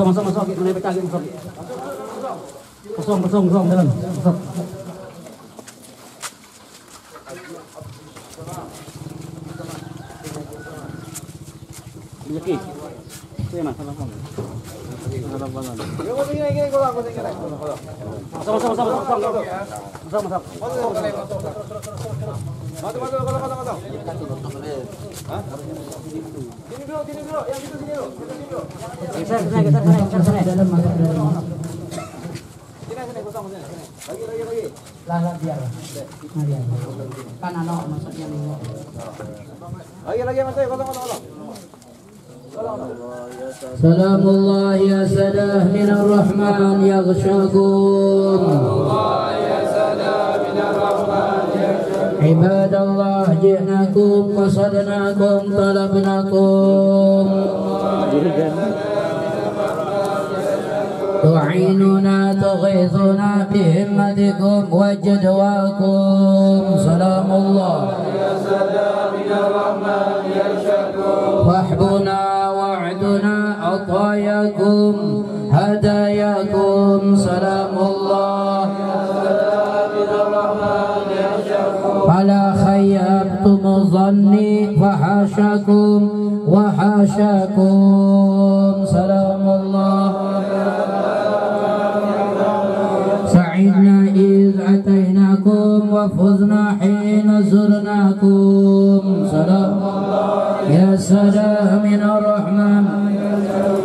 Masuk, kita naik pecah masuk. Kosong dalam. Masuk. Ini Sini mas, salam. Salamullah ya sadah minar rahman yaghshakum. Ibadallah ji'nakum qasadnakum talabnakum. Tu'inuna tughithuna bihimmatikum wajadwakum. Salamullah ya sadah minar rahman yaghshakum. Wahbuna wa'duna atayakum hadayakum. Salamullah ya sadah minar rahman yaghshakum. Fala khayyabtum dhanni fahashakum wahashakum. Salamullah sa'idna iz atainakum wa fuzna hina zurnakum. Salamullah ya salam minar rahman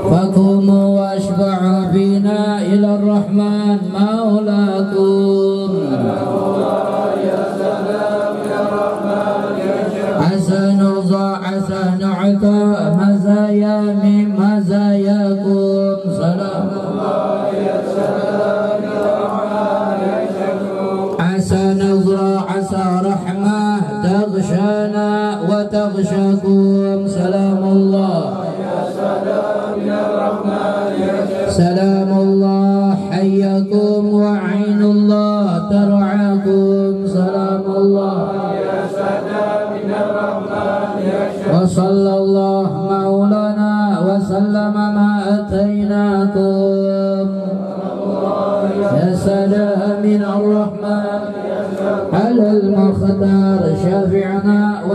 fakumu washba'u bina ila rahman maulakum. Asanu ata mazaya min mazayakum. Salamullah ya salam ya rahman ya shakur. Asanazra asa rahmah taghshana wa taghshakum. Salamullah ya salam ya rahman ya shakur. Salamullah hayyakum wa ainullah tar'akum. Salamullah ya salam ya rahman ya shakur. Wa sallallahu maulana wa sallama ma atainakum. Ya salam min ar-rahman ala al-mukhtar syafi'na wa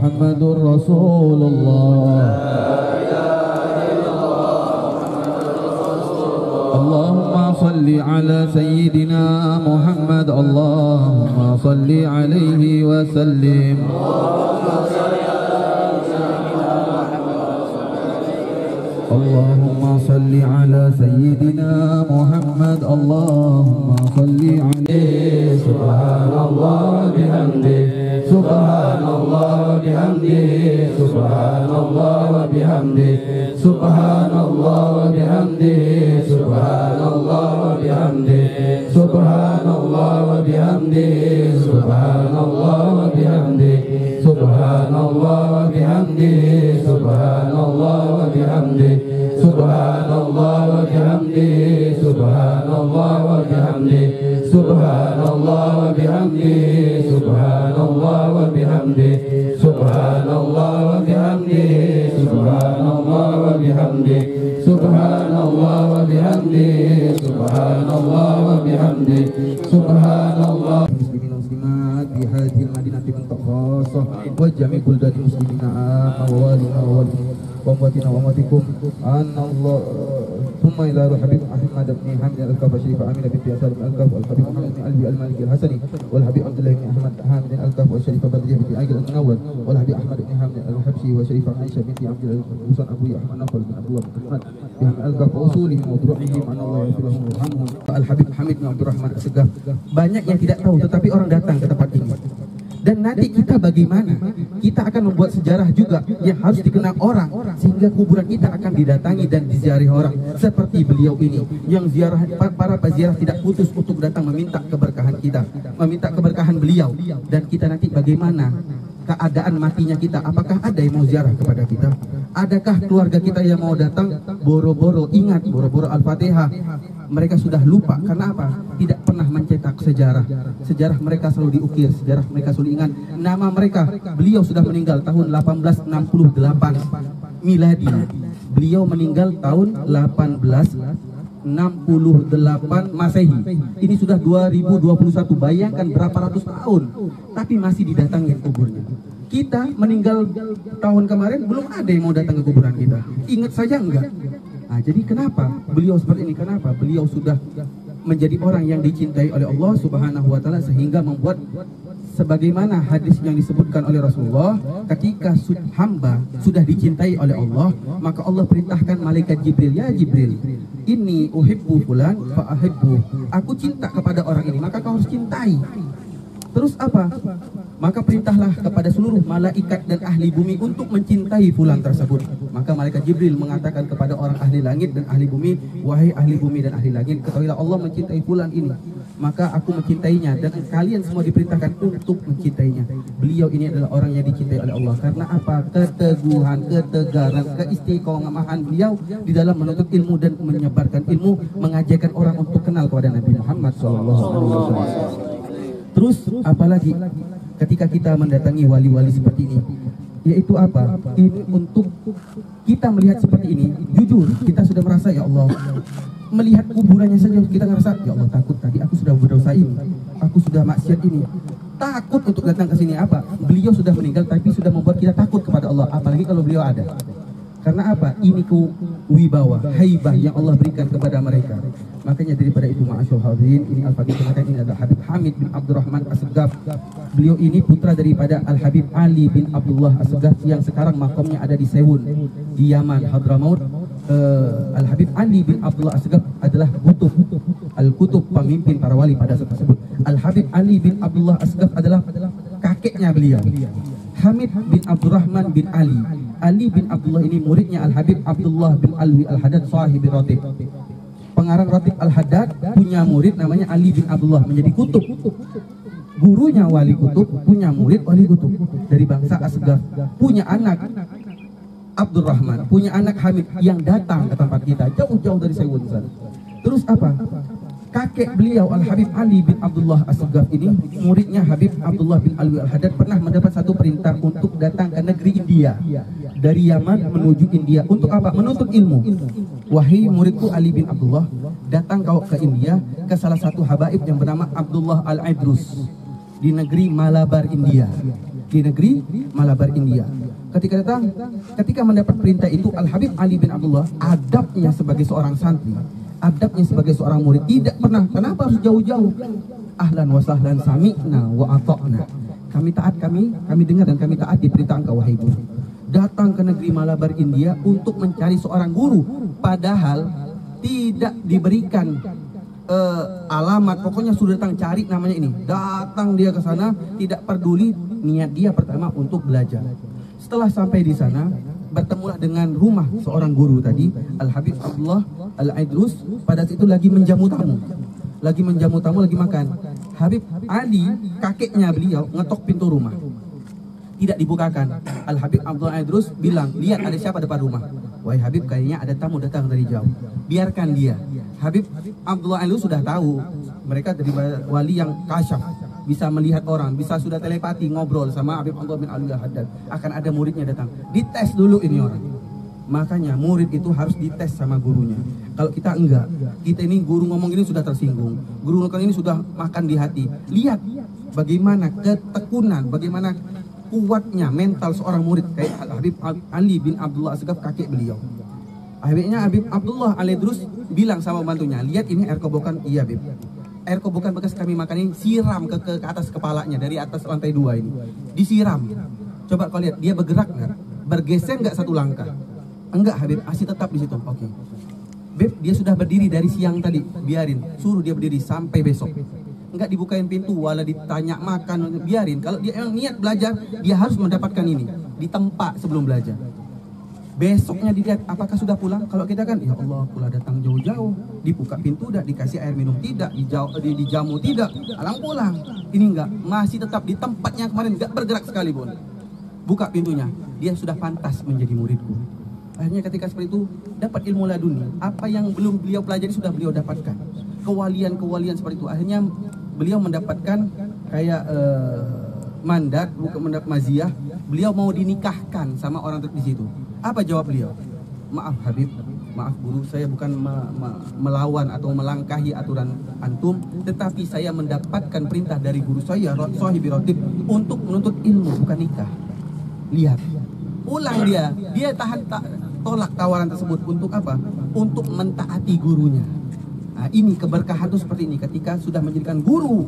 Muhammadur Rasulullah. Allahumma salli ala Sayyidina Muhammad. Allahumma salli alaihi wa sallim. Allahumma salli ala Sayyidina Muhammad. Allahumma salli alaihi. Subhanallah bihamdi. Subhanallah bihamdi. Subhanallah bihamdi. Subhanallah bihamdi. Subhanallah bihamdi. Subhanallah bihamdi. Subhanallah bihamdi. Subhanallah bihamdi. Subhanallah bihamdi. Subhanallah wa bihamdi. Subhanallah wa bihamdi. Subhanallah wa bihamdi. Subhanallah wa bihamdi. Subhanallah wa bihamdi. Subhanallah wa bihamdi. Subhanallah wa bihamdi. Subhanallah wa bihamdi. Subhanallah. Muslimin muslimat di hadhil madinati muntakhasah wa jami' buldati muslimina amma wa walina wa وأمواتنا وأمواتكم أن الله ثم إلى الحبيب أحمد بن حمد الكاف الشريف أمين بنت يسار الكاف والحبيب محمد بن ألبي المالك الحسني والحبيب عبد الله بن أحمد حامد الكاف والشريف بدرية بنت عاقل المنور والحبيب أحمد بن حامد الحبشي وشريف عائشة بنت عبد الحسن أبوي أحمد نفل بن عبد الله بن أحمد بهم الكاف وأصولهم وفروعهم أن الله يغفر لهم ويرحمهم. Al-Habib Hamid bin Abdul Rahman As-Segaf. Banyak yang tidak tahu, tetapi orang datang ke tempat ini. Dan nanti kita bagaimana? Kita akan membuat sejarah juga yang harus dikenang orang, sehingga kuburan kita akan didatangi dan diziarahi orang. Seperti beliau ini, yang ziarah, para peziarah tidak putus untuk datang meminta keberkahan kita, meminta keberkahan beliau. Dan kita nanti bagaimana keadaan matinya kita? Apakah ada yang mau ziarah kepada kita? Adakah keluarga kita yang mau datang? Boro-boro ingat, boro-boro Al-Fatihah. Mereka sudah lupa, karena apa? Tidak pernah mencetak sejarah. Sejarah mereka selalu diukir, sejarah mereka selalu ingat. Nama mereka, beliau sudah meninggal tahun 1868 miladi. Beliau meninggal tahun 1868 Masehi. Ini sudah 2021, bayangkan berapa ratus tahun. Tapi masih didatangi kuburnya. Kita meninggal tahun kemarin, belum ada yang mau datang ke kuburan kita. Ingat saja enggak? Nah, jadi kenapa beliau seperti ini? Kenapa beliau sudah menjadi orang yang dicintai oleh Allah Subhanahu wa taala, sehingga membuat sebagaimana hadis yang disebutkan oleh Rasulullah, ketika hamba sudah dicintai oleh Allah, maka Allah perintahkan malaikat Jibril, ya Jibril, ini uhibbu fulan fa ahibbu. Aku cinta kepada orang ini, maka kau harus cintai. Terus apa? Maka perintahlah kepada seluruh malaikat dan ahli bumi untuk mencintai fulan tersebut. Maka malaikat Jibril mengatakan kepada orang ahli langit dan ahli bumi, wahai ahli bumi dan ahli langit, ketahuilah Allah mencintai fulan ini, maka aku mencintainya, dan kalian semua diperintahkan untuk mencintainya. Beliau ini adalah orang yang dicintai oleh Allah. Karena apa? Keteguhan, ketegaran, keistiqomahan beliau di dalam menuntut ilmu dan menyebarkan ilmu, mengajarkan orang untuk kenal kepada Nabi Muhammad SAW. Terus apalagi ketika kita mendatangi wali-wali seperti ini, yaitu apa? Ini untuk kita melihat seperti ini, jujur kita sudah merasa, ya Allah, melihat kuburannya saja kita ngerasa, ya Allah, takut, tadi aku sudah berdosa ini, aku sudah maksiat ini, takut untuk datang ke sini. Apa? Beliau sudah meninggal tapi sudah membuat kita takut kepada Allah, apalagi kalau beliau ada. Karena apa? Ini wibawa, haibah yang Allah berikan kepada mereka. Makanya daripada itu, ma'asyur hadirin, ini Al-Fatihah, ini adalah Habib Hamid bin Abdul Rahman As-Segaf. Beliau ini putra daripada Al-Habib Ali bin Abdullah As-Segaf yang sekarang makamnya ada di Sewun, di Yaman, Hadramaut. Al-Habib Ali bin Abdullah As-Segaf adalah kutub, Al-Kutub, pemimpin para wali pada saat tersebut. Al-Habib Ali bin Abdullah As-Segaf adalah kakeknya beliau, Hamid bin Abdurrahman bin Ali. Ali bin Abdullah ini muridnya Al-Habib Abdullah bin Alwi Al-Haddad sahibi Ratib. Pengarang Ratib Al-Haddad punya murid namanya Ali bin Abdullah, menjadi kutub. Gurunya wali kutub punya murid wali kutub dari bangsa As-Segaf. Punya anak Abdul Rahman, punya anak Hamid yang datang ke tempat kita jauh-jauh dari Sewun. Terus apa? Kakek beliau Al-Habib Ali bin Abdullah As-Segaf ini, muridnya Habib Abdullah bin Alwi Al-Haddad, pernah mendapat satu perintah untuk datang ke negeri India, dari Yaman menuju India. Untuk apa? Menuntut ilmu. Wahai muridku Ali bin Abdullah, datang kau ke India, ke salah satu habaib yang bernama Abdullah Al-Idrus di negeri Malabar, India. di negeri Malabar India. Ketika mendapat perintah itu, Al-Habib Ali bin Abdullah, adabnya sebagai seorang santri, adabnya sebagai seorang murid, tidak pernah, kenapa harus jauh-jauh? Ahlan wa sahlan sami'na wa ata'na. Kami taat, kami dengar dan kami taat di perintah engkau wahai guru. Datang ke negeri Malabar India untuk mencari seorang guru, padahal tidak diberikan alamat, pokoknya sudah datang cari namanya ini. Datang dia ke sana, tidak peduli, niat dia pertama untuk belajar. Setelah sampai di sana, bertemulah dengan rumah seorang guru tadi, Al-Habib Abdullah Al-Idrus. Pada saat itu lagi menjamu tamu, lagi makan. Habib Ali, kakeknya beliau, ngetok pintu rumah, tidak dibukakan. Al-Habib Abdullah Al-Idrus bilang, lihat ada siapa depan rumah. Wahai Habib, kayaknya ada tamu datang dari jauh, biarkan dia. Habib Abdullah Al-Idrus sudah tahu mereka dari wali yang kasyaf, bisa melihat orang, bisa sudah telepati, ngobrol sama Habib Abdullah bin Ali Al-Haddad. Akan ada muridnya datang, dites dulu ini orang. Makanya murid itu harus dites sama gurunya. Kalau kita enggak, kita ini guru ngomong ini sudah tersinggung, guru ngomong ini sudah makan di hati. Lihat bagaimana ketekunan, bagaimana kuatnya mental seorang murid kayak Habib Ali bin Abdullah Asgaf, kakek beliau. Akhirnya Habib Abdullah Al-Idrus bilang sama bantunya, lihat ini air kobokan. Iya Habib, air kobokan bekas kami makan ini, siram ke atas kepalanya, dari atas lantai 2 ini disiram. Coba kau lihat dia bergerak nggak, bergeser nggak satu langkah? Enggak Habib, masih tetap di situ. Oke Beb, dia sudah berdiri dari siang tadi, biarin, suruh dia berdiri sampai besok. Enggak dibukain pintu, wala ditanya makan, biarin. Kalau dia emang niat belajar, dia harus mendapatkan ini di tempat sebelum belajar. Besoknya dilihat apakah sudah pulang. Kalau kita kan, ya Allah, pula datang jauh-jauh, dibuka pintu tidak, dikasih air minum tidak, dijamu tidak, alang pulang. Ini enggak, masih tetap di tempatnya kemarin, enggak bergerak sekalipun. Buka pintunya, dia sudah pantas menjadi muridku. Akhirnya ketika seperti itu, dapat ilmu laduni. Apa yang belum beliau pelajari sudah beliau dapatkan. Kewalian seperti itu. Akhirnya beliau mendapatkan kayak mandat, bukan mandat maziah. Beliau mau dinikahkan sama orang di situ. Apa jawab beliau? Maaf Habib, maaf guru, saya bukan melawan atau melangkahi aturan antum, tetapi saya mendapatkan perintah dari guru saya, Sahibi Rotib, untuk menuntut ilmu, bukan nikah. Lihat, pulang dia tolak tawaran tersebut untuk apa? Untuk mentaati gurunya. Nah, ini keberkahan itu seperti ini. Ketika sudah menjadikan guru,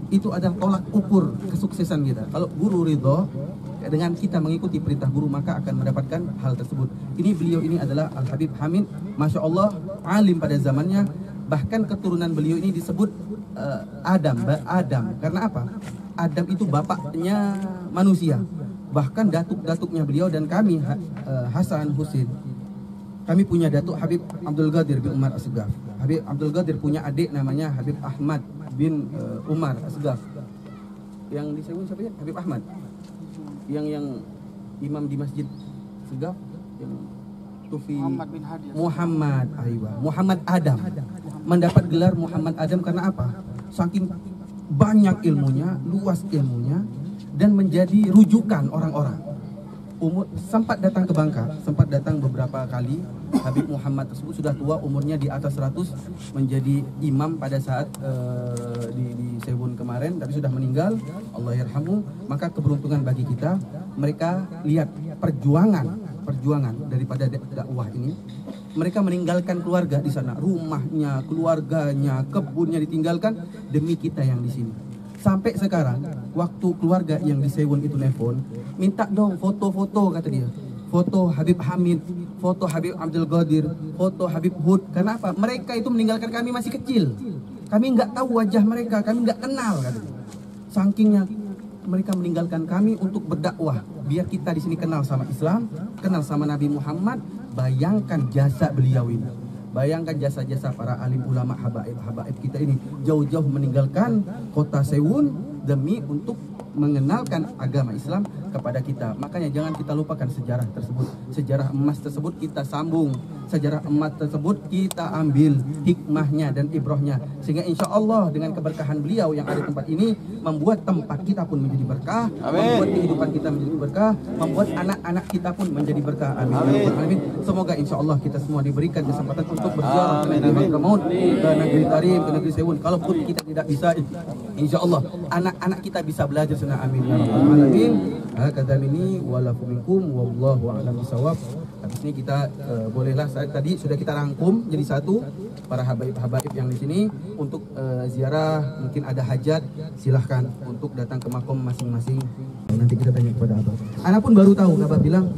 itu adalah tolak ukur kesuksesan kita. Kalau guru ridho dengan kita mengikuti perintah guru, maka akan mendapatkan hal tersebut. Ini beliau ini adalah Al-Habib Hamid, Masya Allah, alim pada zamannya. Bahkan keturunan beliau ini disebut Adam. Karena apa? Adam itu bapaknya manusia. Bahkan datuk-datuknya beliau dan kami, Hasan Husin, kami punya datuk Habib Abdul Qadir bin Umar Asgaf. Habib Abdul Qadir punya adik namanya Habib Ahmad bin Umar Asgaf. Yang disebut siapa ya? Habib Ahmad. Yang imam di Masjid Asgaf, yang Tufi Muhammad Adam. Mendapat gelar Muhammad Adam karena apa? Saking banyak ilmunya, luas ilmunya, dan menjadi rujukan orang-orang. Sempat datang ke Bangka, sempat datang beberapa kali. Habib Muhammad tersebut sudah tua, umurnya di atas 100, menjadi imam pada saat di Sewun kemarin, tapi sudah meninggal, Allah yarhamu. Maka keberuntungan bagi kita, mereka lihat perjuangan daripada dakwah ini. Mereka meninggalkan keluarga di sana, rumahnya, keluarganya, kebunnya ditinggalkan demi kita yang di sini. Sampai sekarang, waktu keluarga yang di Sewun itu nelfon, minta dong foto-foto, kata dia. Foto Habib Hamid, foto Habib Abdul Qadir, foto Habib Hud. Kenapa? Mereka itu meninggalkan kami masih kecil. Kami nggak tahu wajah mereka, kami nggak kenal, kata dia. Sakingnya mereka meninggalkan kami untuk berdakwah. Biar kita di sini kenal sama Islam, kenal sama Nabi Muhammad. Bayangkan jasa beliau ini. Bayangkan jasa-jasa para alim ulama habaib kita ini, jauh-jauh meninggalkan kota Sewun demi untuk mengenalkan agama Islam kepada kita. Makanya jangan kita lupakan sejarah tersebut. Sejarah emas tersebut kita sambung. Sejarah emas tersebut kita ambil hikmahnya dan ibrohnya. Sehingga insya Allah dengan keberkahan beliau yang ada di tempat ini, membuat tempat kita pun menjadi berkah. Amin. Membuat kehidupan kita menjadi berkah. Membuat anak-anak kita pun menjadi berkah. Amin. Amin. Semoga insya Allah kita semua diberikan kesempatan untuk berziarah ke negeri Hadramaut, ke negeri Tarim, ke negeri Sewun. Kalaupun kita tidak bisa, insya Allah anak-anak kita bisa belajar husna amin ya rabbal alamin. Hakadha minni wa lakum minkum wallahu a'lam bisawab. Habis ini kita bolehlah tadi sudah kita rangkum jadi satu para habaib-habaib yang di sini untuk ziarah, mungkin ada hajat silahkan untuk datang ke makom masing-masing. Nanti kita tanya kepada Abah. Ana pun baru tahu, Abah bilang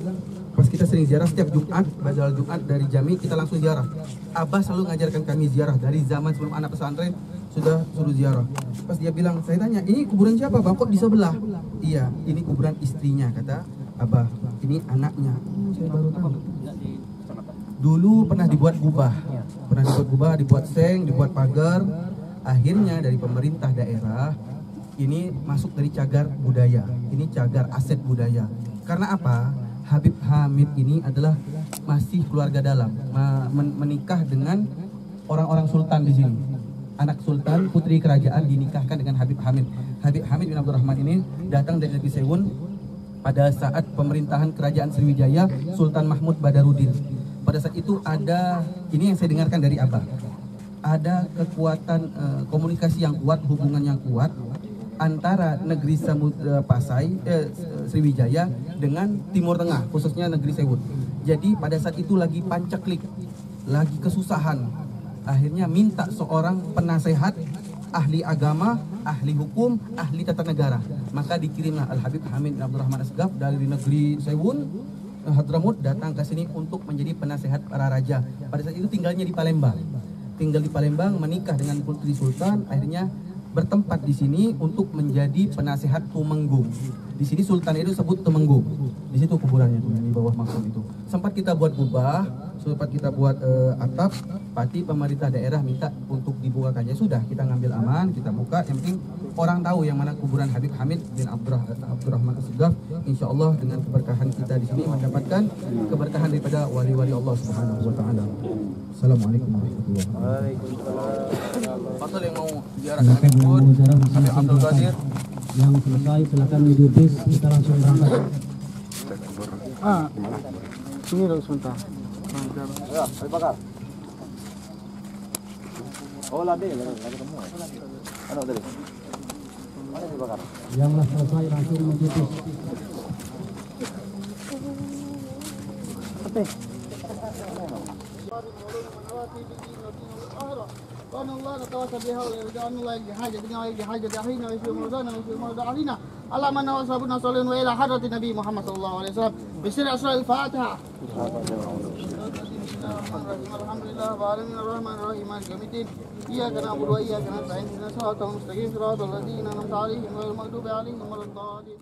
pas kita sering ziarah setiap Jumat, badal Jumat dari Jami kita langsung ziarah. Abah selalu ngajarkan kami ziarah dari zaman sebelum anak pesantren sudah suruh ziarah. Pas dia bilang, saya tanya, ini kuburan siapa Bang? Kok di sebelah? Iya, ini kuburan istrinya, kata Abah. Ini anaknya. Saya baru tahu. Dulu pernah dibuat gubah. Dibuat seng, dibuat pagar. Akhirnya dari pemerintah daerah, ini masuk dari cagar budaya. Ini cagar aset budaya. Karena apa? Habib Hamid ini adalah masih keluarga dalam, menikah dengan orang-orang sultan di sini. Anak sultan, putri kerajaan dinikahkan dengan Habib Hamid. Habib Hamid bin Abdurrahman ini datang dari negeri Sewun pada saat pemerintahan kerajaan Sriwijaya Sultan Mahmud Badarudin. Pada saat itu ada, ini yang saya dengarkan dari Abah, ada kekuatan komunikasi yang kuat, hubungan yang kuat antara negeri Sriwijaya dengan Timur Tengah, khususnya negeri Sewun. Jadi pada saat itu lagi pancaklik, lagi kesusahan. Akhirnya minta seorang penasehat, ahli agama, ahli hukum, ahli tata negara. Maka dikirimlah Al-Habib Hamid bin Abdurrahman Asgaf dari negeri Sewun, Hadramut, datang ke sini untuk menjadi penasehat para raja. Pada saat itu tinggalnya di Palembang. Tinggal di Palembang, menikah dengan putri sultan, akhirnya bertempat di sini untuk menjadi penasehat Tumenggung. Di sini sultan itu sebut Tumenggung. Di situ kuburannya tuh, di bawah makam itu. Sempat kita buat kubah, sempat kita buat atap, pati pemerintah daerah minta untuk dibukakan. Ya sudah, kita ngambil aman, kita buka. Yang penting orang tahu yang mana kuburan Habib Hamid bin Abdurrahman Asgaf. Insya Allah dengan keberkahan kita di sini mendapatkan keberkahan daripada wali-wali Allah Subhanahu Wa Taala. Assalamualaikum warahmatullahi wabarakatuh. Pasal yang mau ziarah Habib Abdul Qadir yang selesai silakan menuju bis, kita langsung berangkat. Sini dong sebentar. Ya, Habib Bakar. Oh, lagi ketemu. Ano tadi? Mana Habib Bakar? Yang selesai langsung menuju bis. وأن الله نتواصى بها ويرجعنا الله بحاجتنا وبحاجة أخينا ويشفي مرضانا ويشفي مرضى أهلنا اللهم إنا وأصحابنا صلوا وإلى حضرة النبي محمد صلى الله عليه وسلم بسر أسرار الفاتحة. الحمد لله رب العالمين الرحمن الرحيم مالك يوم الدين إياك نعبد وإياك نستعين اهدنا الصراط المستقيم صراط الذين أنعمت عليهم غير المغضوب عليهم ولا الضالين.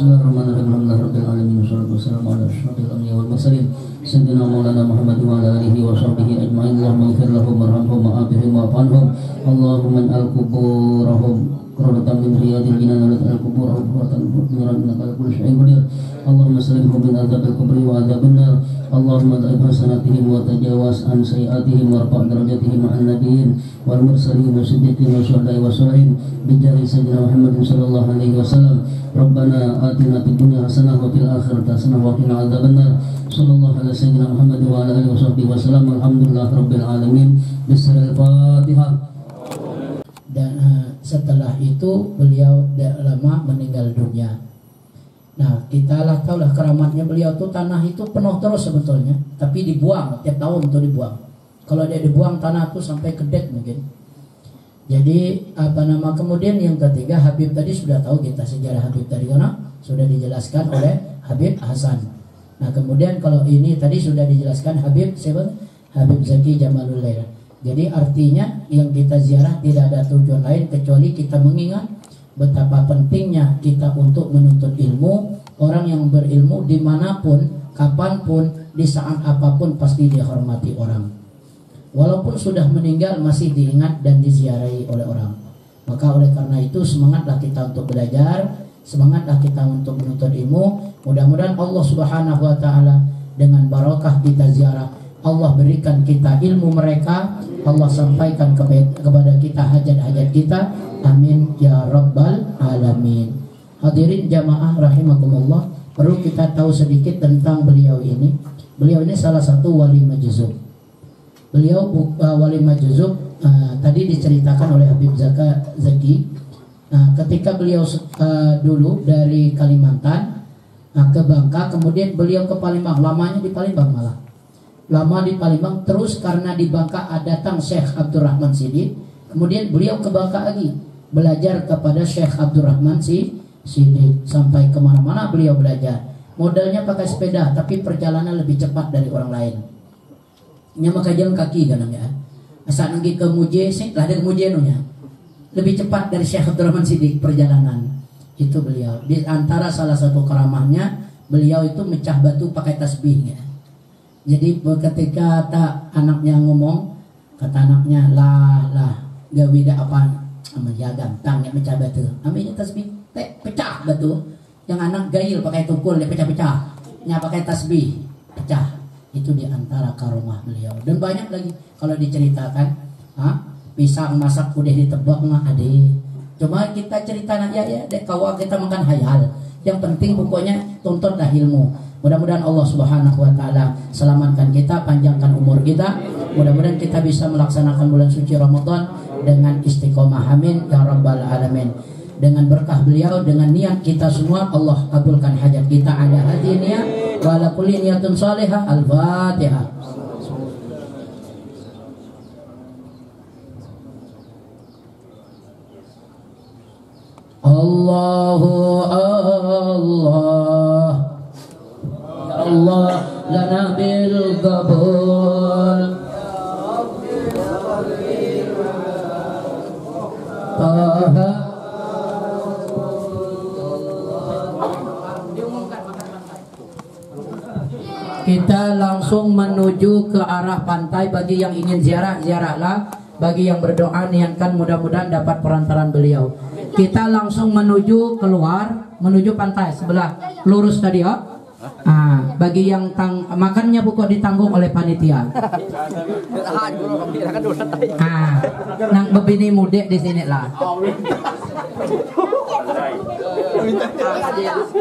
Bismillahirrahmanirrahim. Alhamdulillahirabbil alamin wassalatu wassalamu ala asyrofil anbiya'i wal mursalin sayyidina maulana Muhammad wa ala alihi wa sahbihi ajma'in. Allahumma ighfir lahum warhamhum wa'afihim wa'fu anhum. Allahumma al-quburahum qurratan min riyadil jinan wa al-quburahum qurratan min innaka ala kulli syai'in qadir. Allahumma sallimhum min adzabil qabri wa adzabin nar. Allahumma dha'ib hasanatihim wa tajawaz an sayiatihim wa rfa' darajatihim ma'an nabiyyin wal mursalin wa siddiqin wa syuhada'i wa sholihin bi jahi sayyidina Muhammadin sallallahu alaihi wasallam. Rabbana atina fid dunya hasanah wa fil akhirati hasanah wa qina adzabannar. Sallallahu alaihi sayyidina Muhammad wa ala alihi washabbihi wasallam. Alhamdulillahirabbil alamin. Bismillahirrahmanirrahim. Dan setelah itu beliau tidak lama meninggal dunia. Nah, kita lah tahu lah keramatnya beliau tuh, tanah itu penuh terus sebetulnya, tapi dibuang tiap tahun tuh dibuang. Kalau dia dibuang tanah tuh sampai ke dek mungkin. Jadi kemudian yang ketiga, Habib tadi sudah tahu kita sejarah Habib tadi karena sudah dijelaskan oleh Habib Hasan. Nah, kemudian kalau ini tadi sudah dijelaskan Habib siapa? Habib Zaki Jamalul Lail. Jadi artinya yang kita ziarah tidak ada tujuan lain kecuali kita mengingat betapa pentingnya kita untuk menuntut ilmu. Orang yang berilmu dimanapun, kapanpun, di saat apapun pasti dihormati orang. Walaupun sudah meninggal masih diingat dan diziarahi oleh orang. Maka oleh karena itu semangatlah kita untuk belajar, semangatlah kita untuk menuntut ilmu. Mudah-mudahan Allah Subhanahu wa taala dengan barokah kita ziarah, Allah berikan kita ilmu mereka, Allah sampaikan kepada kita hajat-hajat kita. Amin ya rabbal alamin. Hadirin jamaah rahimakumullah, perlu kita tahu sedikit tentang beliau ini. Beliau ini salah satu wali majzub. Beliau wali majzub tadi diceritakan oleh Habib Zaki. Ketika beliau dulu dari Kalimantan ke Bangka, kemudian beliau ke Palembang. Lamanya di Palembang malah. Lama di Palembang terus karena di Bangka datang Syekh Abdurrahman Siddiq. Kemudian beliau ke Bangka lagi belajar kepada Syekh Abdurrahman Siddiq. Sampai kemana-mana beliau belajar. Modalnya pakai sepeda, tapi perjalanan lebih cepat dari orang lain. Nya maka jalan kaki kan ya. Asal pergi ke Muje, lah ada ke Muje nya. Lebih cepat dari Syekh Abdurrahman Siddiq perjalanan. Itu beliau. Di antara salah satu karamahnya, beliau itu mecah batu pakai tasbih ya. Jadi ketika anaknya ngomong, kata anaknya lah gawe dak apa ya gampang ya mecah batu. Ambilnya tasbih, pecah batu. Yang anak gail pakai tukul dia pecah-pecah. Nya pakai tasbih, pecah. Itu di antara karomah beliau. Dan banyak lagi kalau diceritakan, pisang masak udah ditebak nggak ade. Cuma kita cerita ya dek kawa kita makan hayal. Yang penting pokoknya tuntutlah ilmu. Mudah-mudahan Allah Subhanahu wa taala selamatkan kita, panjangkan umur kita. Mudah-mudahan kita bisa melaksanakan bulan suci Ramadan dengan istiqomah. Amin ya rabbal alamin. Dengan berkah beliau, dengan niat kita semua, Allah kabulkan hajat kita. Ada hati niat wa ala kulli niyatun salihah. Al-Fatihah. Allahu Allah ya Allah lana bil qabul Taha. Kita langsung menuju ke arah pantai. Bagi yang ingin ziarah, ziarahlah. Bagi yang berdoa, niatkan mudah-mudahan dapat perantaran beliau. Kita langsung menuju keluar, menuju pantai sebelah lurus tadi ya. Bagi yang makannya pokok ditanggung oleh panitia. Nang bebini muda di sini lah.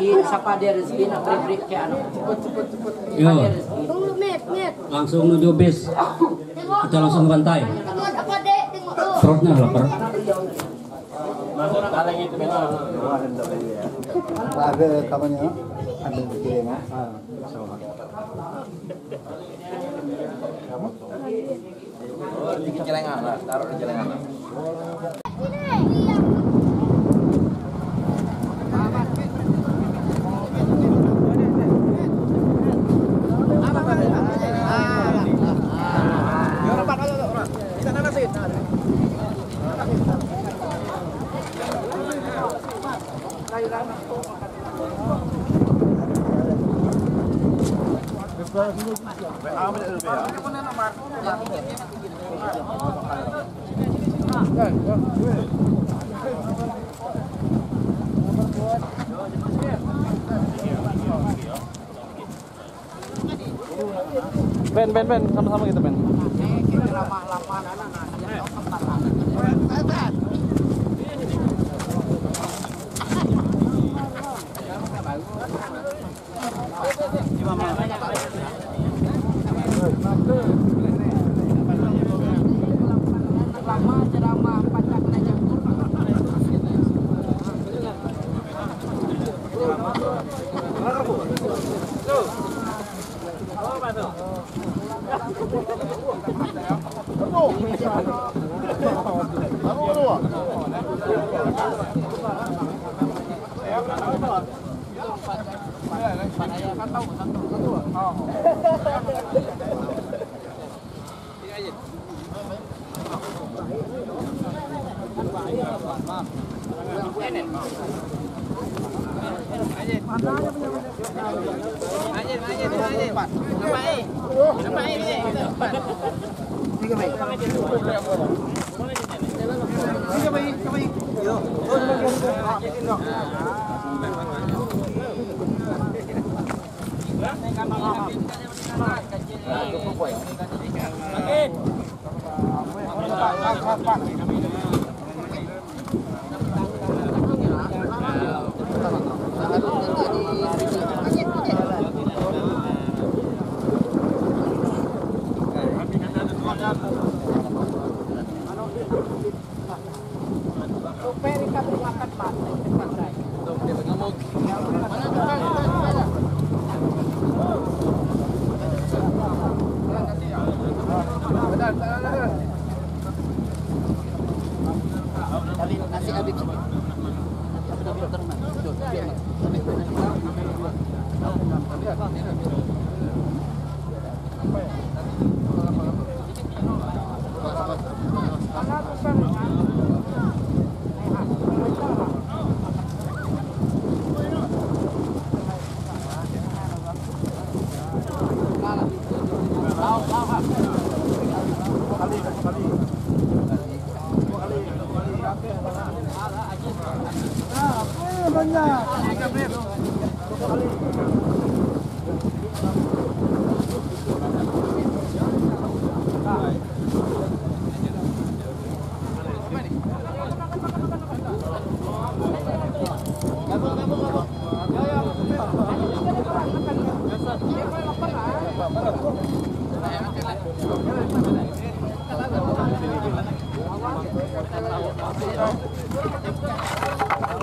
Siapa dia rezeki nak beri ke anak. Langsung menuju bis. Kita langsung ke pantai. Perutnya lapar. Ada kamarnya, ada di mana? Di celengan lah, taruh di celengan. Ben, sama-sama kita, Ben.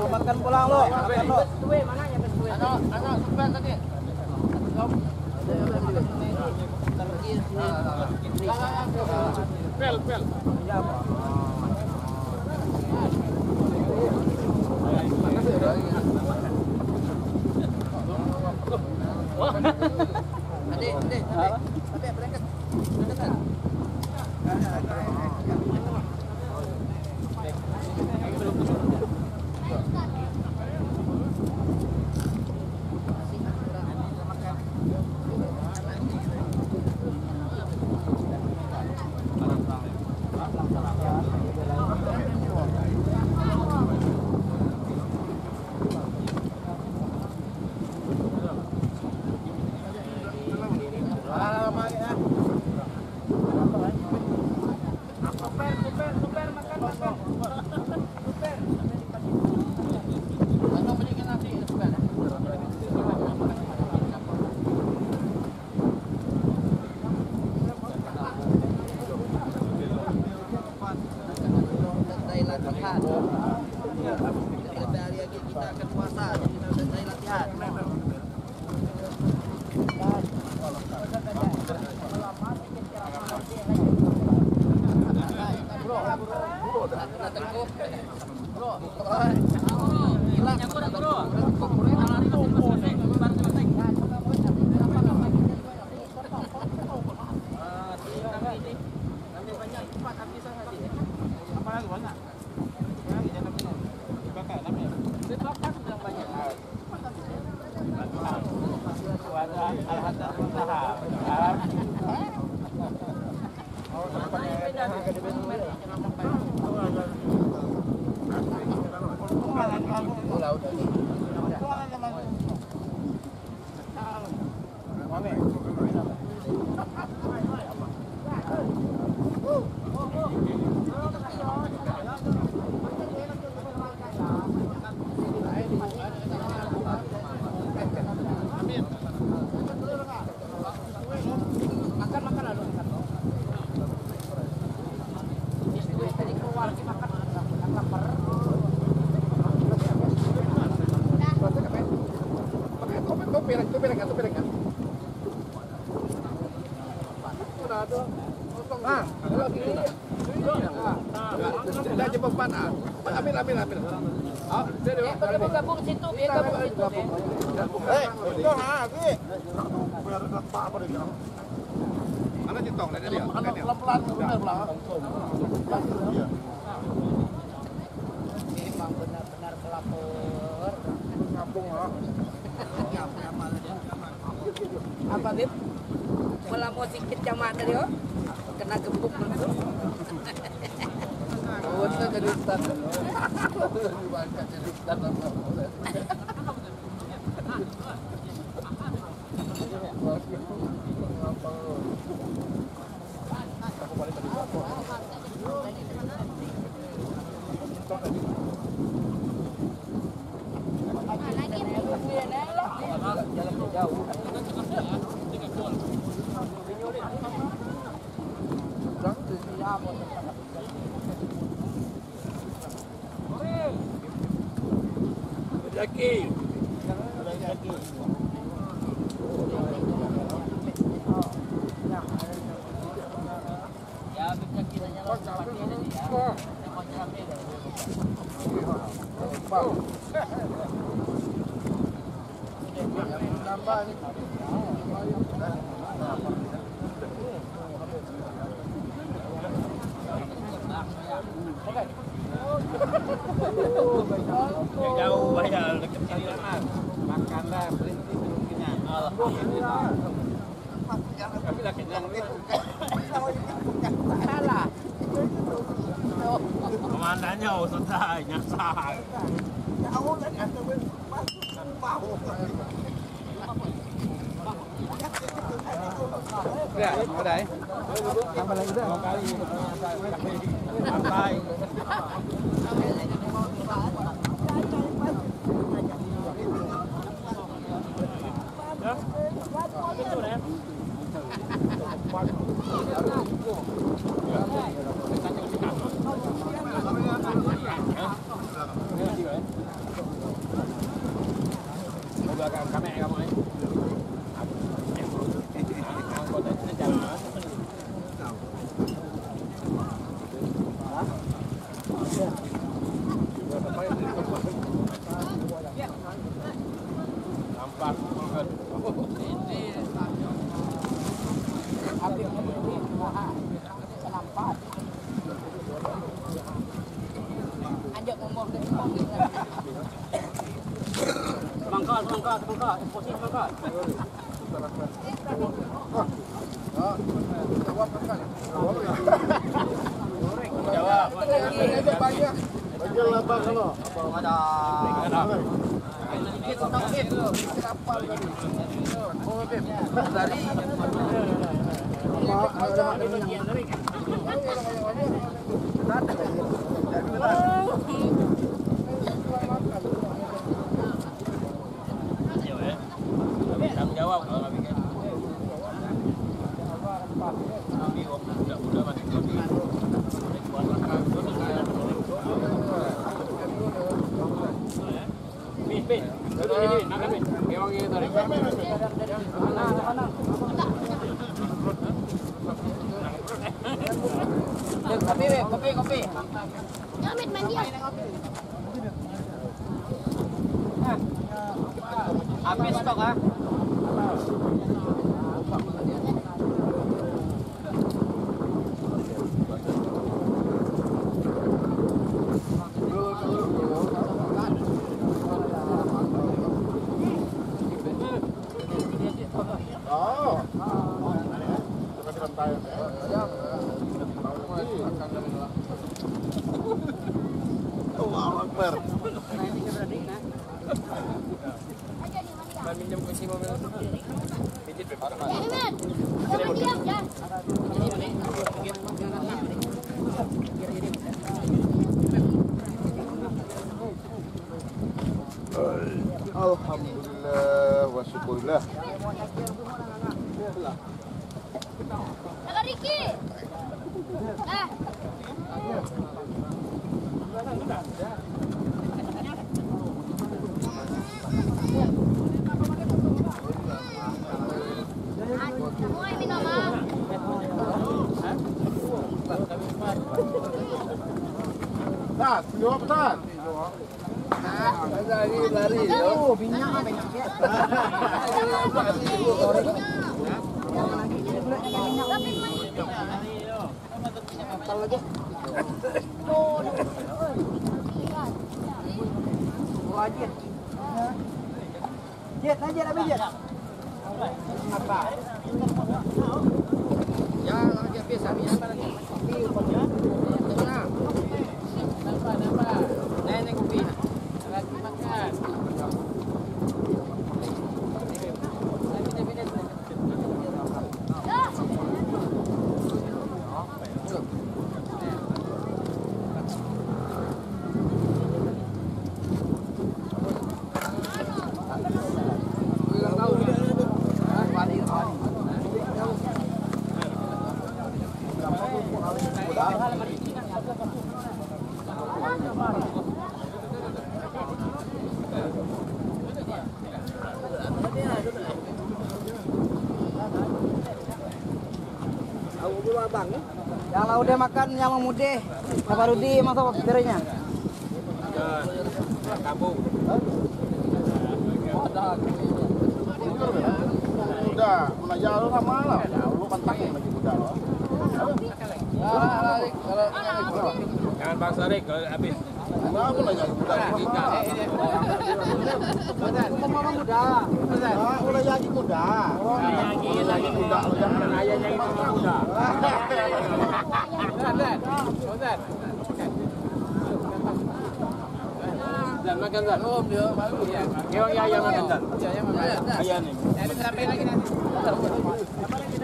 Makan pulang lo. Gabung situ, biar gabung situ. Mana cintong dari dia? Pelan-pelan benar pelan. Ini memang benar-benar pelapor. Apa Bib? Melapor sikit camat tadi oh. Kena gembuk langsung. Kita jadi ustaz. Jadi ustaz apa? Jaki. Jauh bayar dekat sini mas. Makanlah berhenti mungkinnya. Alhamdulillah. Tapi lagi kenyang salah. Komandannya sudah nyasar. Jauh dan ada bau. Ya, ada. Tambah lagi dah. Sampai. Semangka, posisi semangka. Jawab. Banyak. Bagi labang kalau. Ada. Tanggung jawab kalau nggak bikin. Udah mati. Bin. Makan bin. Gewang ini tarik. Mana? Kopi. Jamit mandi. Habis stok ah. Minjem kunci mobil. Pijit berapa? Ahmed, jangan diam ya. Alhamdulillah wa syukurillah. Kakak Riki. Mau minum apa? Tat, jawab Tat. Lari. Oh, minyak apa minyak? Jet, apa jet? Apa? Ya, lagi biasa ni apa lagi? Nampak. Nenek kopi. Lagi makan. Yang udah makan yang mau mudih, baru di masuk piringnya. Kampung. Udah, belajar lu sama lah. Lu pantangin lagi udah lo. Jangan paksa Rik kalau habis. Nah, aku belajar udah. Mama muda. Aku lagi muda. Lagi muda. Jangan Ayahnya itu muda. Zat. Zat makan Zat. Oh, dia baru ya. Kewang ayah makan Zat. Ayah makan. Ayah ni. Ini sampai lagi nanti. Apa lagi?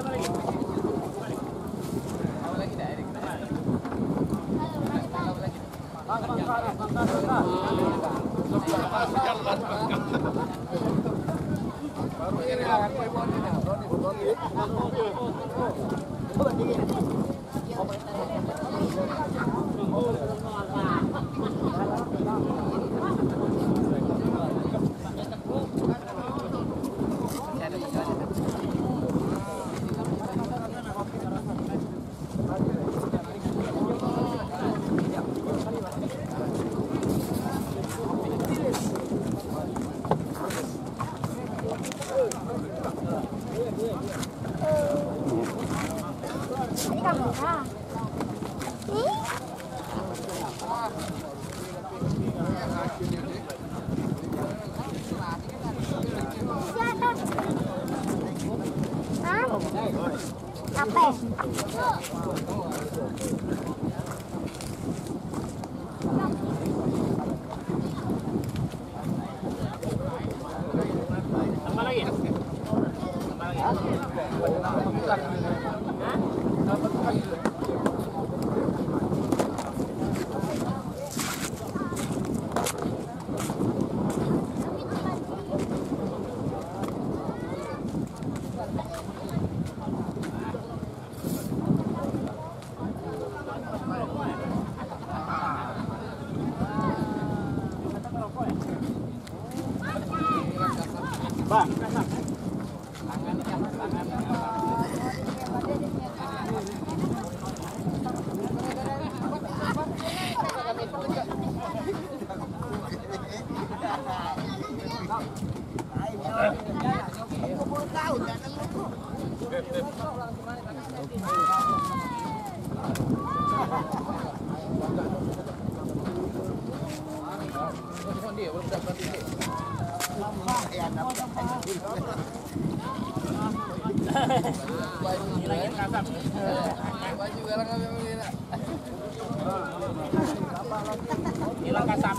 Apa lagi dah? Apa? Hilang kasar.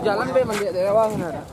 Jalan be mandi dari awal benar.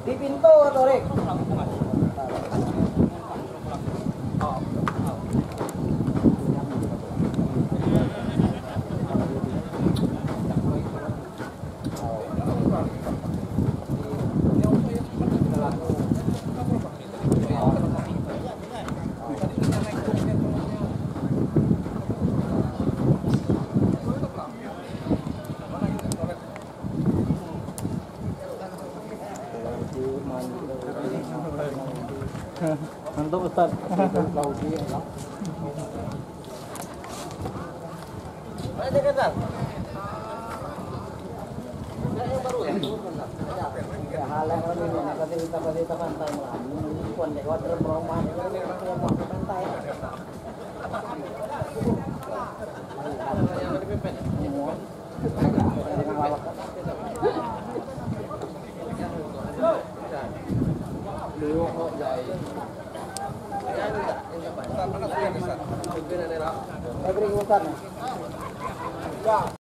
Di pintu Torik. Mantap Ustaz. Ada kata. Halang ini kata pantai lah. Kuan dek water perumahan pantai. Saya beri besar nih. Ya.